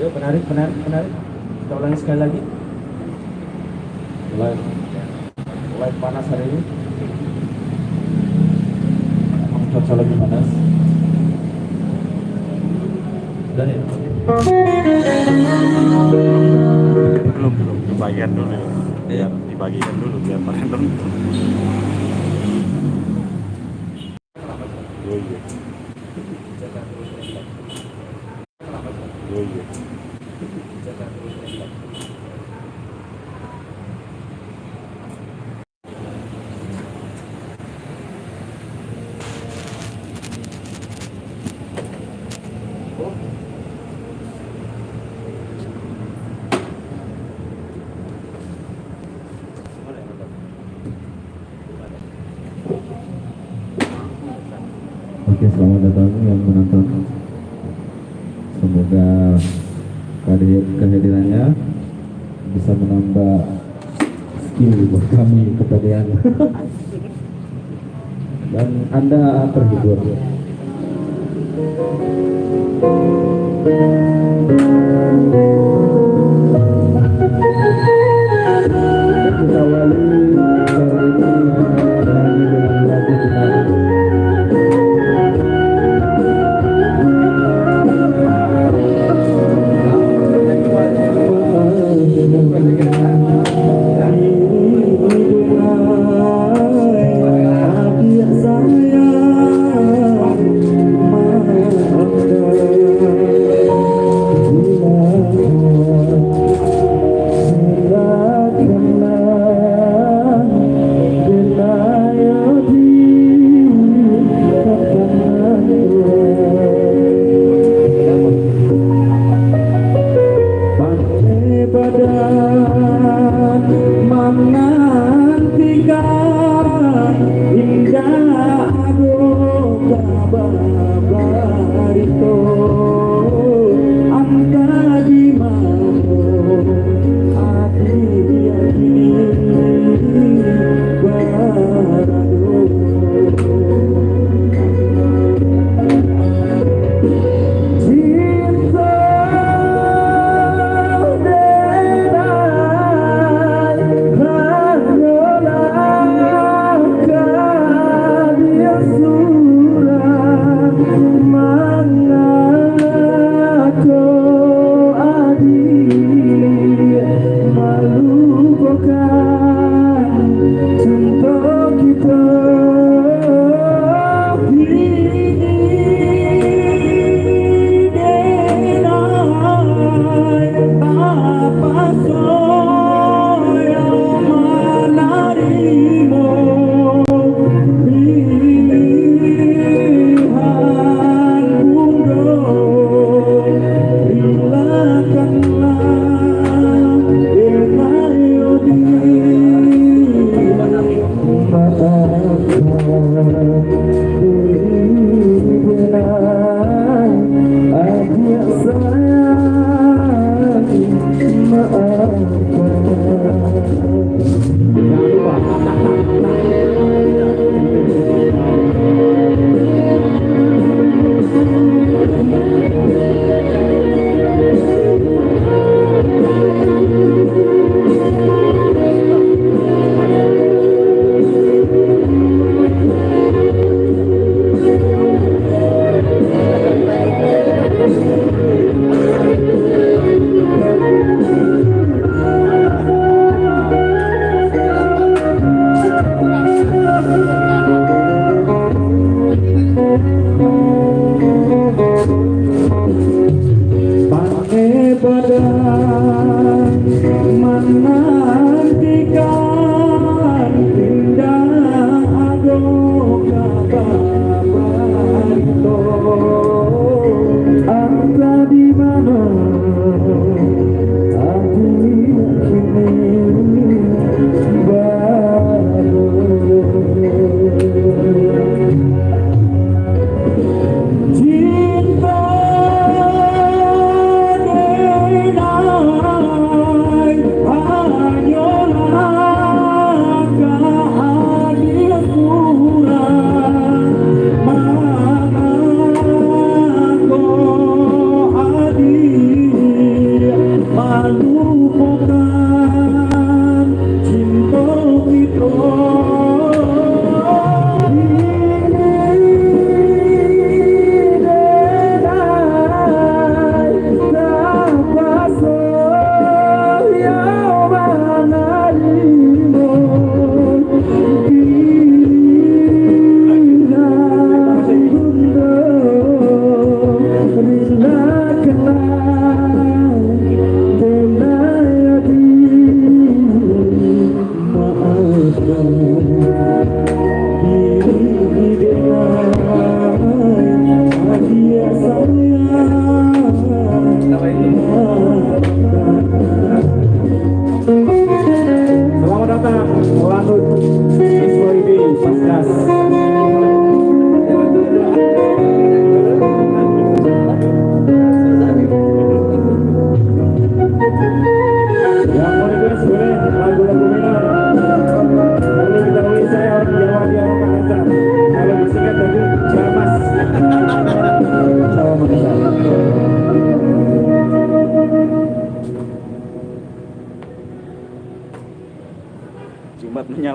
Ayo menarik. Kita ulangi sekali lagi. Mulai panas hari ini. Emang cuaca lagi panas. Dan ya. Belum dibagikan dulu ya. Dibagikan dulu biar pada nonton. Oh iya. Oke, selamat datang yang menonton. Semoga kehadirannya bisa menambah skill buat kami kepedean dan Anda terhibur. Kita awali hari ini dengan lagu kita.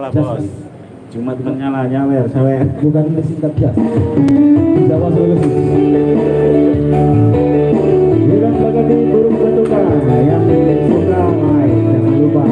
lah Jas, bos. Cuma Temennya lah nyawer, sawer. bukan disingkat jas. Jawa solusi. Bilang bagadi burung ketukan yang suka main, jangan lupa.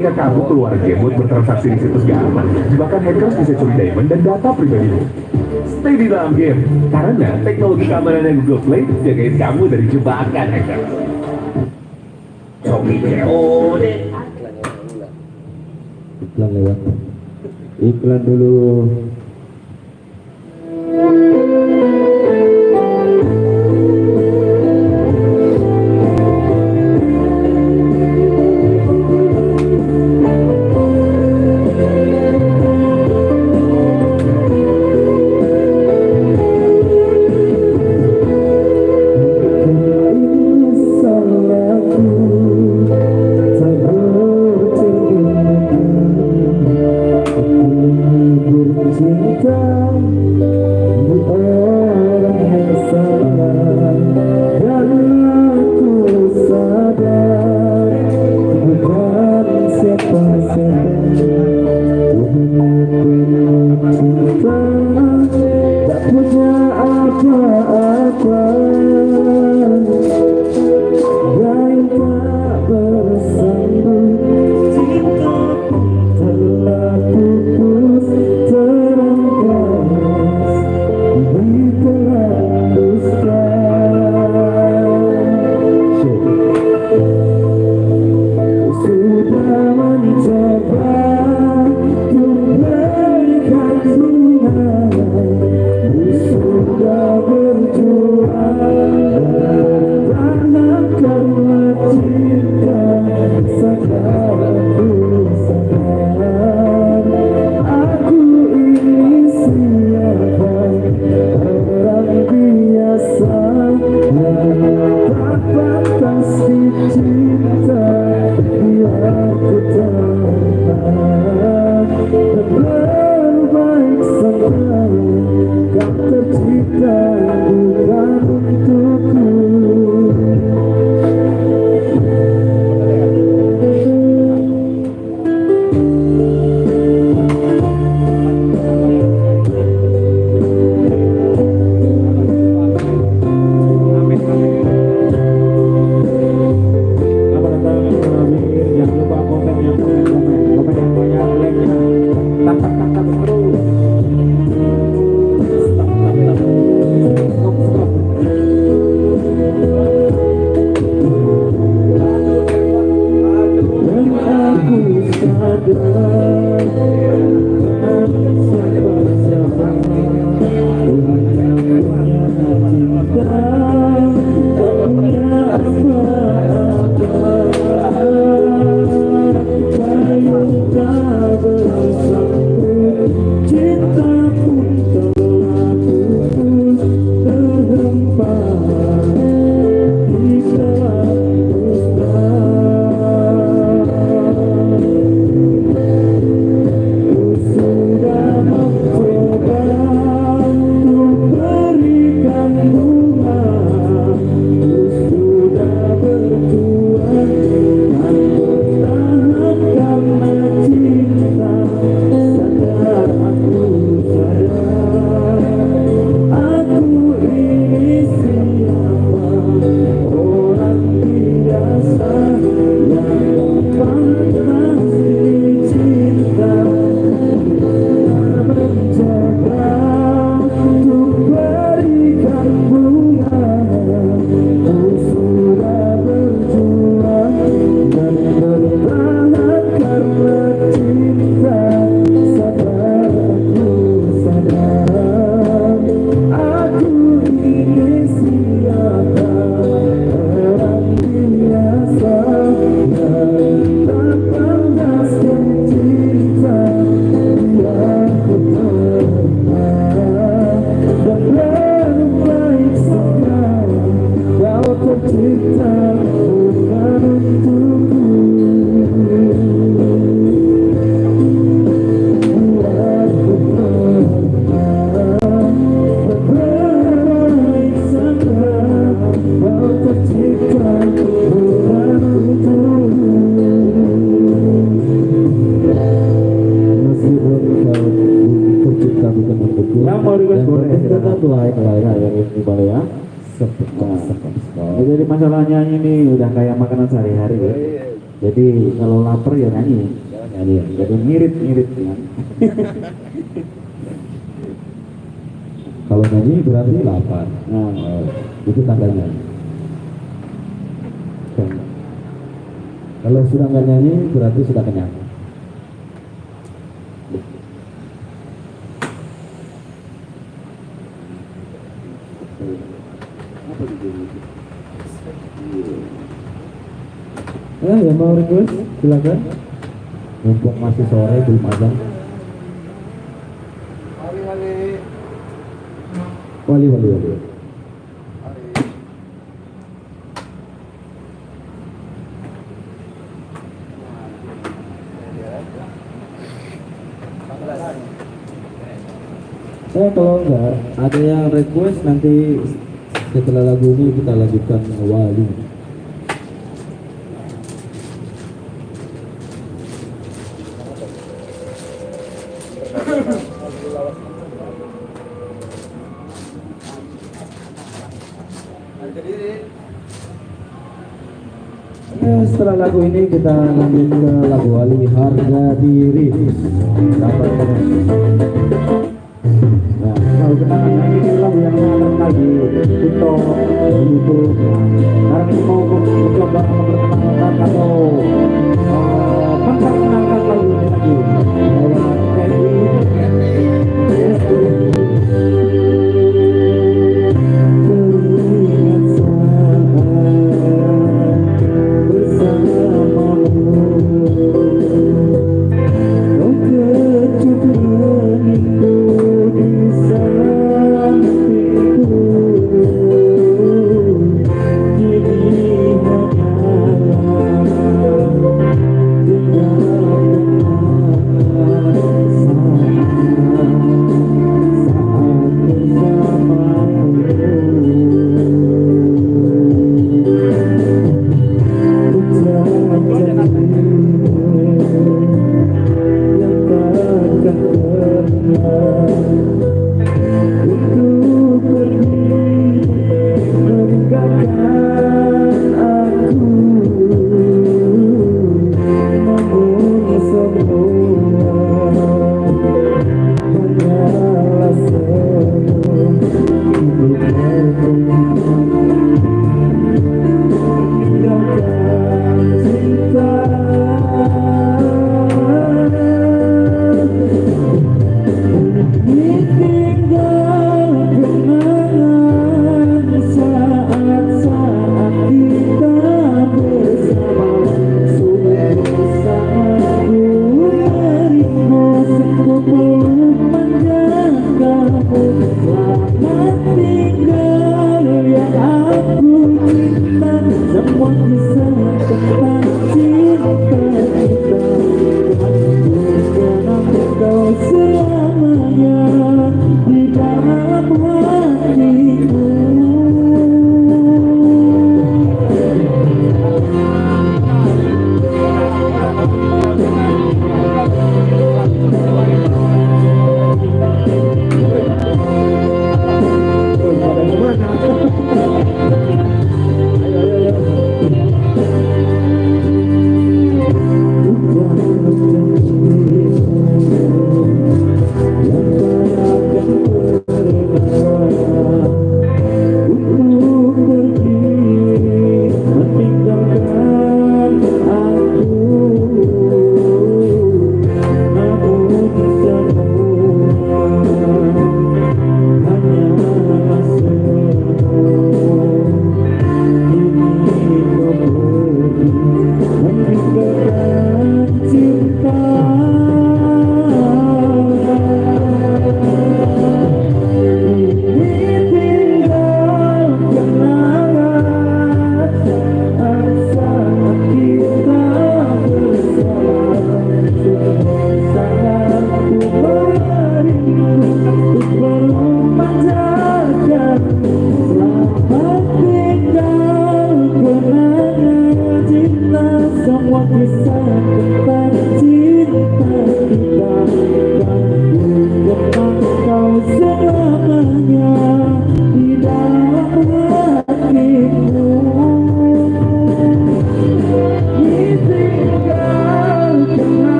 Ketika kamu keluar game buat bertransaksi di situs gak aman, jebakan hackers bisa curi diamond dan data pribadimu. Stay di dalam game, karena teknologi keamanannya Google Play jagain kamu dari jebakan hackers. Coki COD. Iklan lewat. Iklan dulu. Jadi masalahnya ini udah kayak makanan sehari-hari ya. Jadi kalau lapar ya nyanyi, nyanyi ya. Jadi ngirit kan. Kalau nyanyi berarti lapar. Nah, itu tandanya. Kalau sudah nggak nyanyi berarti sudah kenyang. Yang mau request silakan. Mumpung masih sore belum azan. Wali. Kalau enggak ada yang request nanti setelah lagu ini kita lanjutkan wali. Setelah lagu ini kita lanjut ke lagu wali, harga diri. Nah, kalau kita nyanyi lagu yang lagi TikTok, YouTube. Sekarang ini mau mencoba memperkenalkan atau memperkenalkan lagu ini lagi.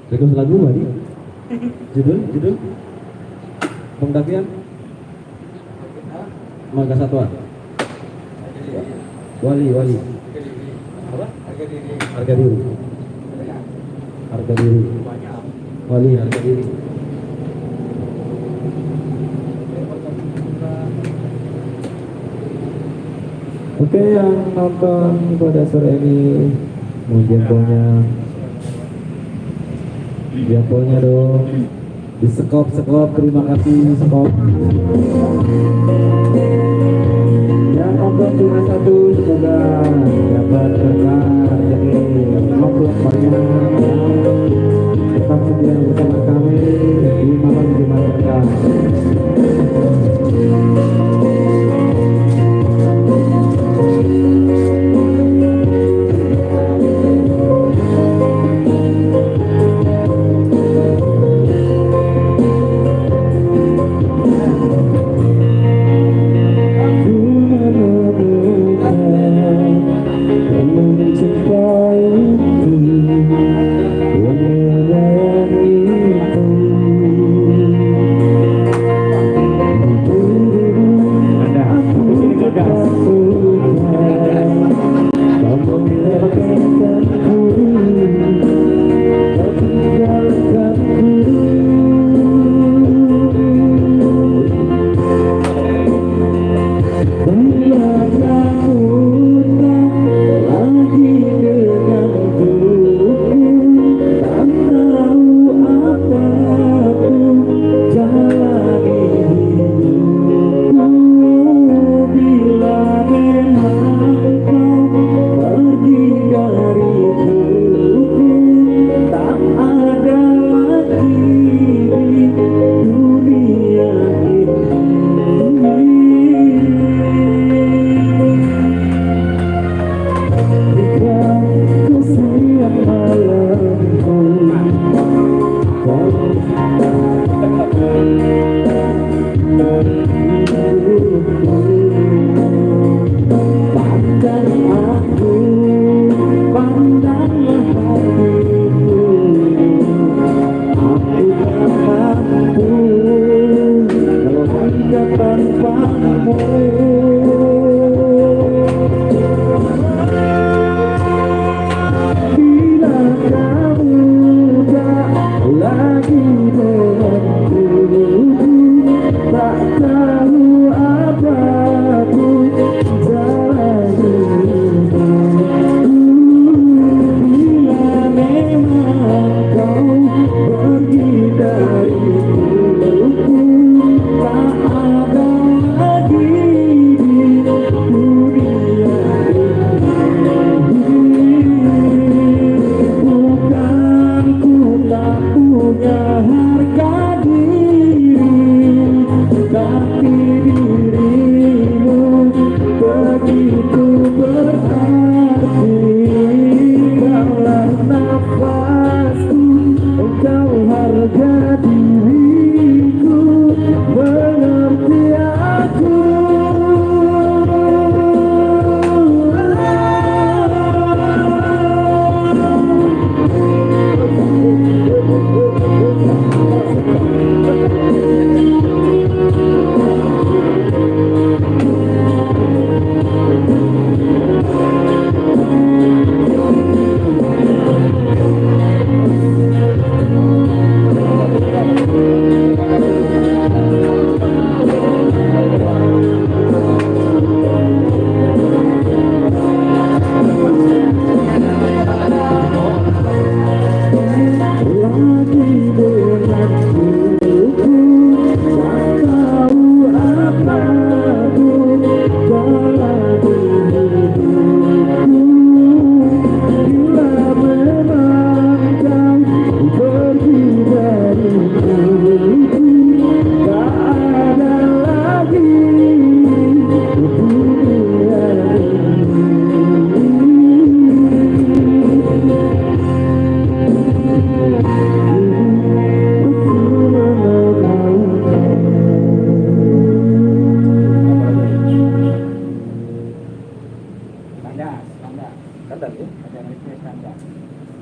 Request lagu Wali. Judul Pengdapian Marga Satwa. Wali. Apa? Harga diri. Wali harga diri. Oke, yang nonton pada sore ini mau jempolnya dong, di sekop, terima kasih sekop. Yang nonton cuma satu, semoga dapat berkah jadi ngobrol banyak. Tetap setia bersama kami di malam Jumat berkah. Mencintai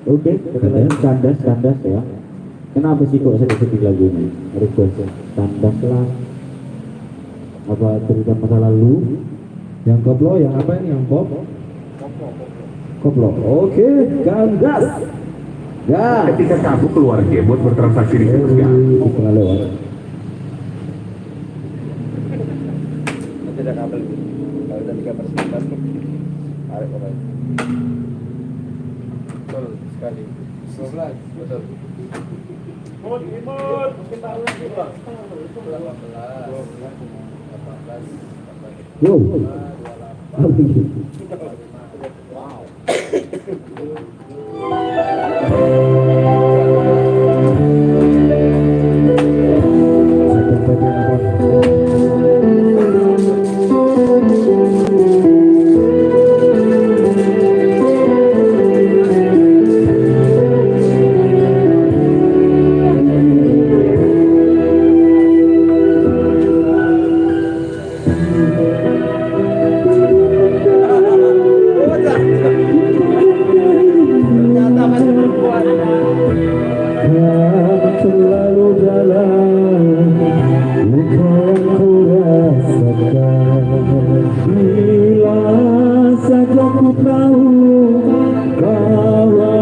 Oke, kandas ya. Kenapa sih kok sedih lagu ini? Request kandas lah. Apa cerita masa lalu? Yang koplo, yang apa ini? Yang pop? Koplo. Oke, kandas. Ya. Ketika kamu keluar game buat bertransaksi di situs gak? Pernah lewat. Nanti ada kabel gitu. Kalau udah 3/11 tuh tarik ke bawah. Betul sekali. 12 betul. Kita ulang juga. 18. Yo. Apa ini? Ternyata masih perempuan. Selalu dalam luka yang ku rasakan. Bila saja ku tahu bahwa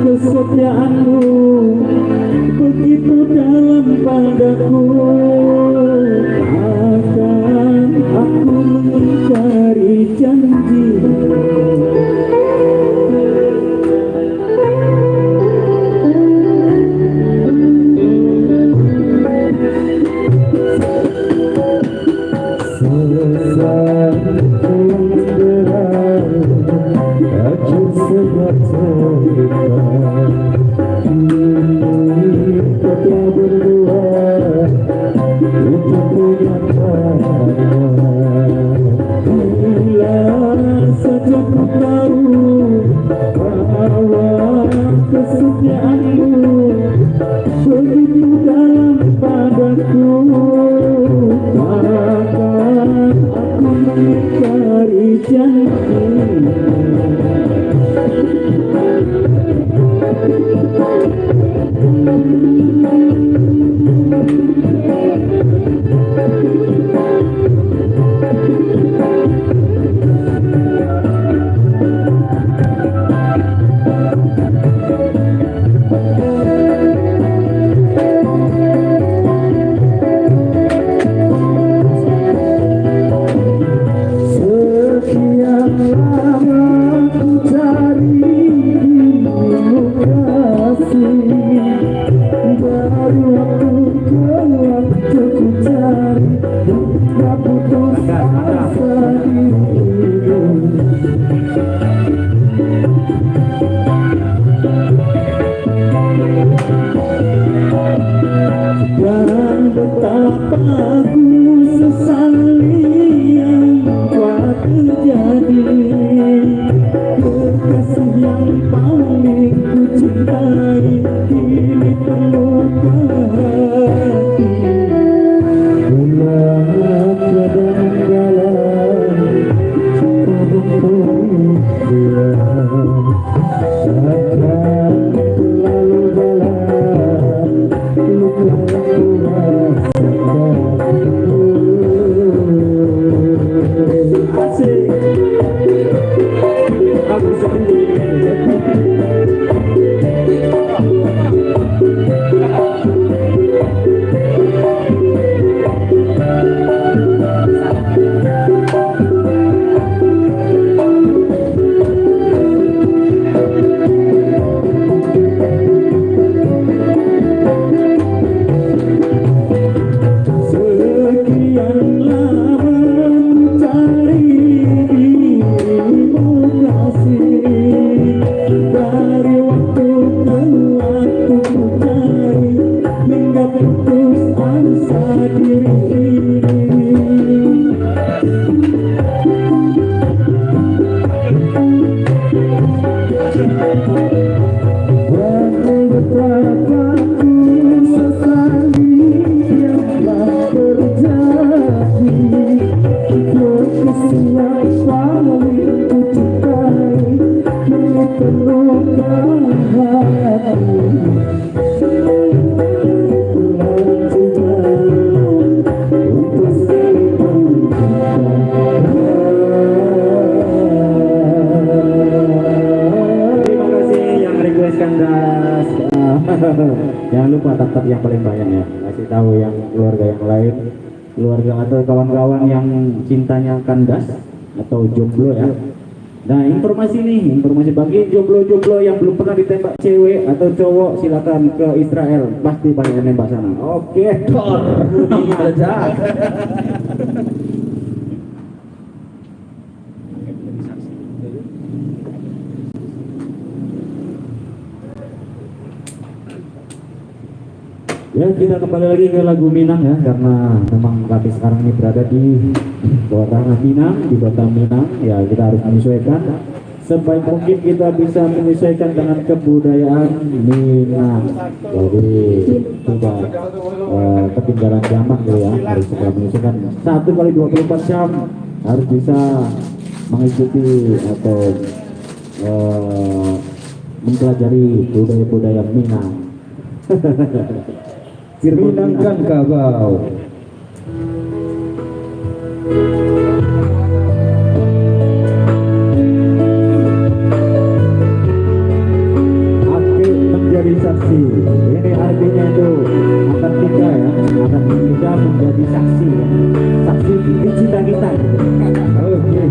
kesetiaanmu begitu dalam padaku, akan aku mengingkari janji. Kesetiaanmu begitu dalam padaku, akan aku mengingkari janji. Sekian lama ku cari dirimu kasih, dari waktu ke waktu ku cari, tak putus asa dirimu. Dan betapa ku sesali yang telah terjadi, kekasih yang paling ku cintai kini terluka hati. Ulang tiada menggalang tubuhku hilang, akan selalu dalam luka yang ku rasakan. Asik, aku sendiri. Sekian lama ku cari dirimu kasih, Jangan lupa tetap yang paling banyak ya, kasih tahu yang keluarga yang lain, keluarga atau kawan-kawan yang cintanya kandas atau jomblo ya. Nah, informasi bagi jomblo-jomblo yang belum pernah ditembak cewek atau cowok, silakan ke Israel, pasti banyak yang nembak sana. Oke, Thor. Aja. Ya, kita kembali lagi ke lagu Minang ya, karena memang kami sekarang ini berada di kota Minang, di kota Minang. Ya, kita harus menyesuaikan sebaik mungkin, kita bisa menyesuaikan dengan kebudayaan Minang. Jadi tidak ketinggalan zaman gitu ya, harus segera menyesuaikan. 1 kali 24 jam harus bisa mengikuti atau mempelajari budaya-budaya Minang. Minangkan kabau. Aku menjadi saksi. Ini artinya itu akan kita ya, akan kita menjadi saksi ya. Saksi di cinta kita. Oke.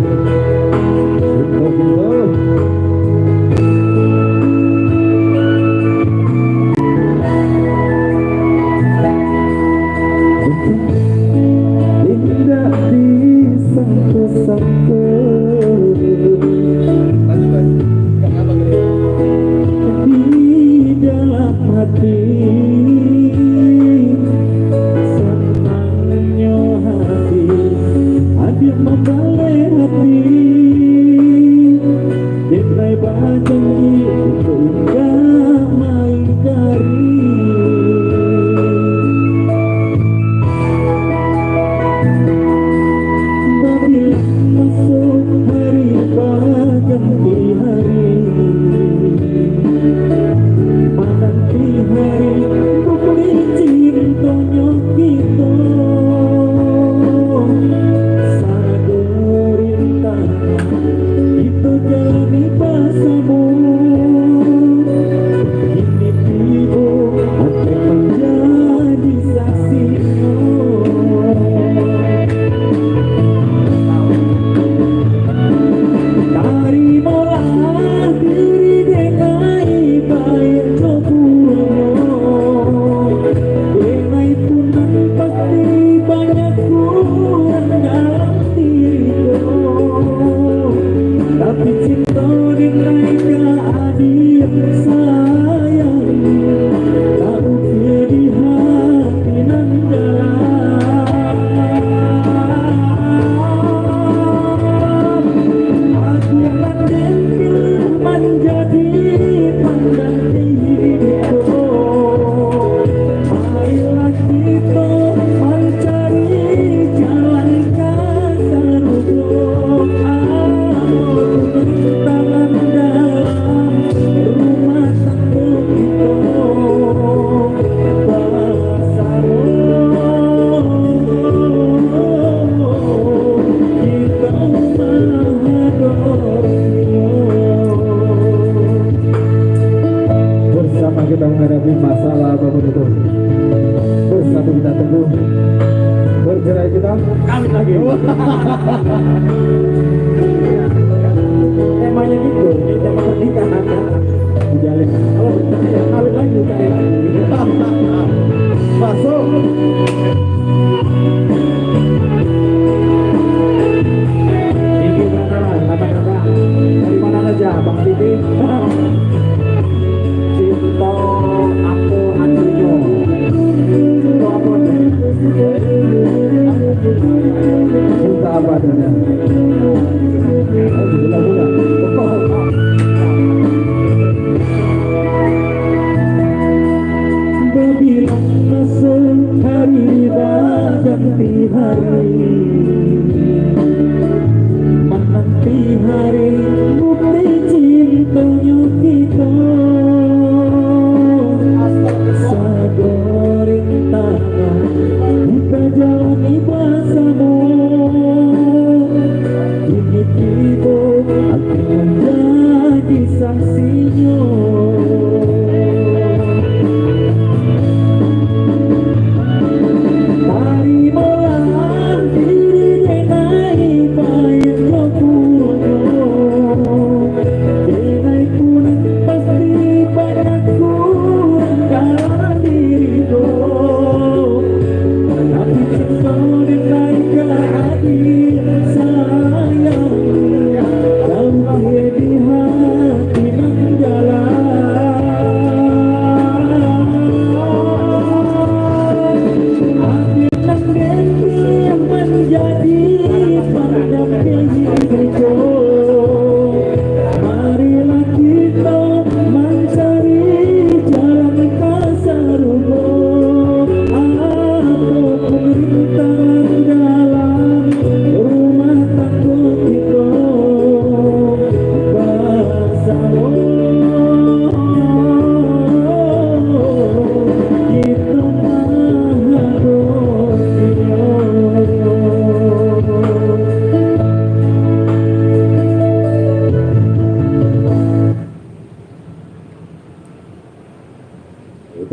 Temanya gitu, ini tema pernikahan kan. Dijalin. Kalau bertanya kawin lagi kayak masuk. Ini beneran kata-kata dari mana aja Bang Titi. Cinta aku hatinya. Cinta apa nih? Cinta apa adanya? Hari ganti hari, menanti hari bukti cintanya kita. Sagoring tangan kita jalani bersama. Ini kita akan menjadi saksinya.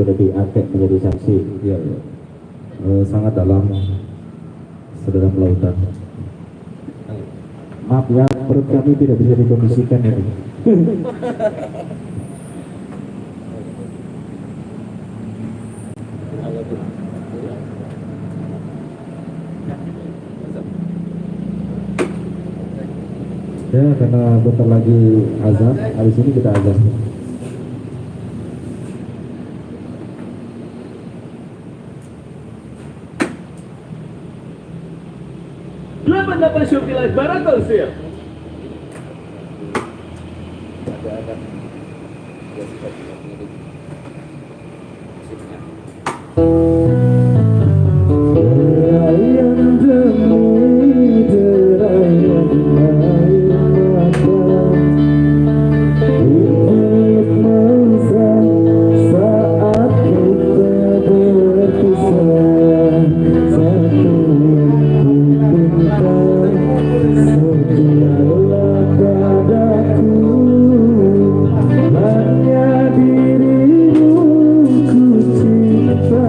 sudah diangkat menjadi saksi. Iya, iya. Sangat dalam, sedalam lautan. Maaf ya, perut kami tidak bisa dikondisikan ini. Ya, karena bentar lagi azan, habis ini kita azan. 88 Shopee Live Marathon Sale. ada ya sudah ini musiknya. Derayan demi derayan air mata, ikut mesra saat kita berpisah. Satu sedialah padaku hanya dirimu ku cinta.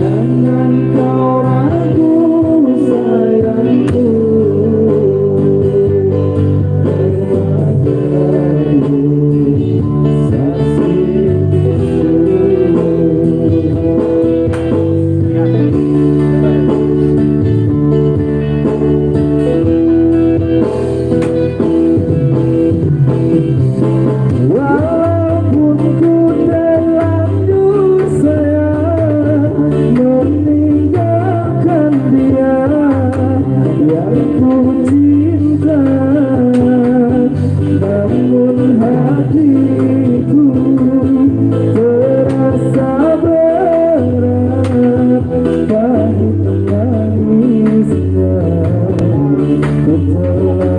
Jangan kau ragu sayangku, walaupun ku terlanjur sayang meninggalkan dia yang ku cinta, namun hatiku terasa berat pahit manisnya keterlanjuran.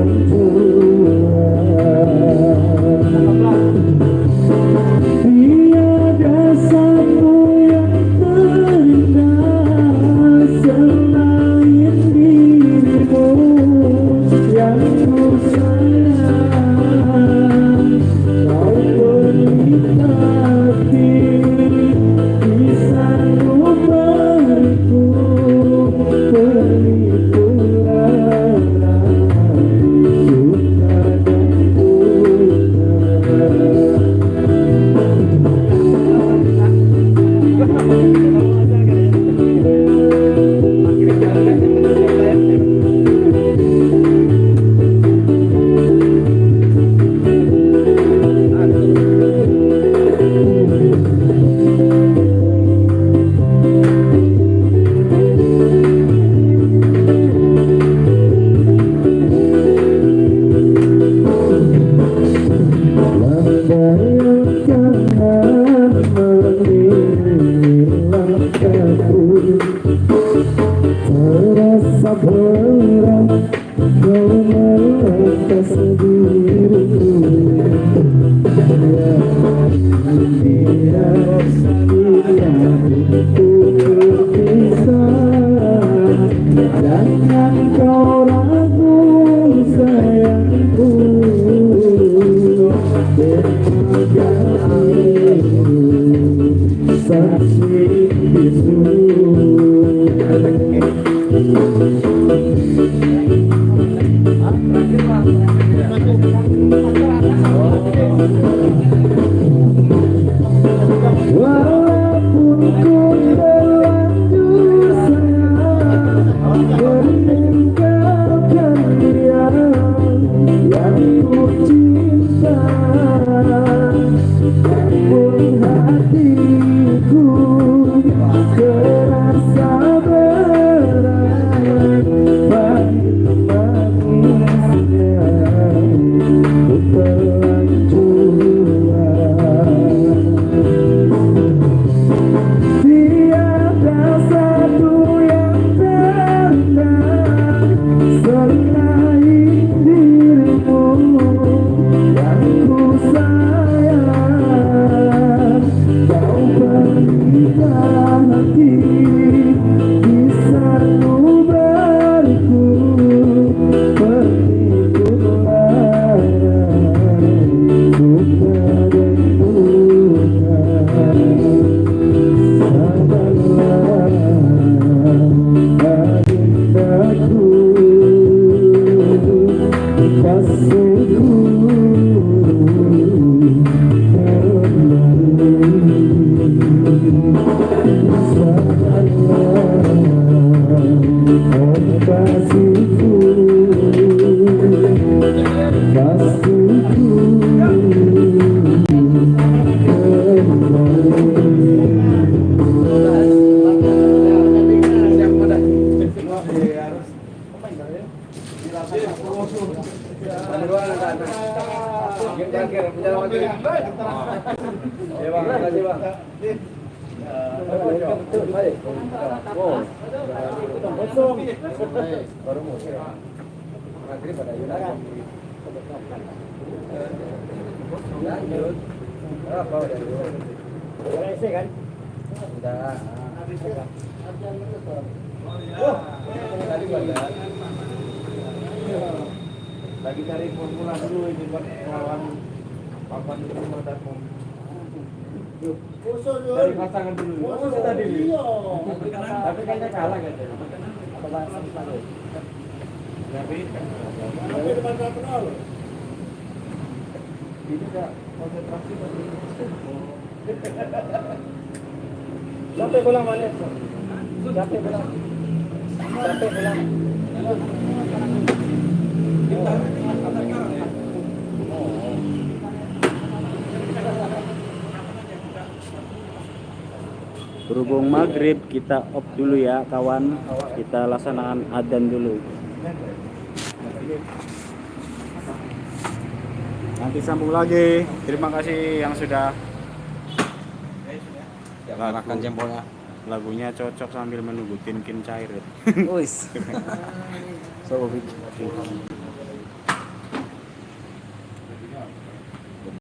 Tiada satu yang terindah selain dirimu yang ku sayang. Kau menikmati kisahmu beriku, pelipuran suka dan duka. Jangan menilai aku, terasa berat kau melepas diriku. Dia itu berpisah, jangan kau ragu sayangku. Saksi itu walaupun ku terlanjur sayang meninggalkan dia yang ku cinta, namun hatiku terasa berat pahit manisnya keterlanjuran. Tiada satu yang Ya bang, makasih bang. Betul, baik. Wow. Kosong. Baru mau. Maghrib pada Yunani. Lanjut. Apa udah? Selesai kan? Udah. Tadi badan. Lagi cari formula dulu ini buat lawan papan itu meletakmu. Dari pasangan dulu. Musuh tadi. Tapi kayaknya kalah kan. Apa bahasa tadi? Tapi depan terkenal. Ini enggak konsentrasi tadi. Sampai pulang mana? Sampai pulang. Sampai pulang. Berhubung maghrib kita off dulu ya kawan, kita laksanakan adzan dulu. Nanti sambung lagi. Terima kasih yang sudah makan jempolnya. Lagunya cocok sambil menunggu kin cair. Wis. So,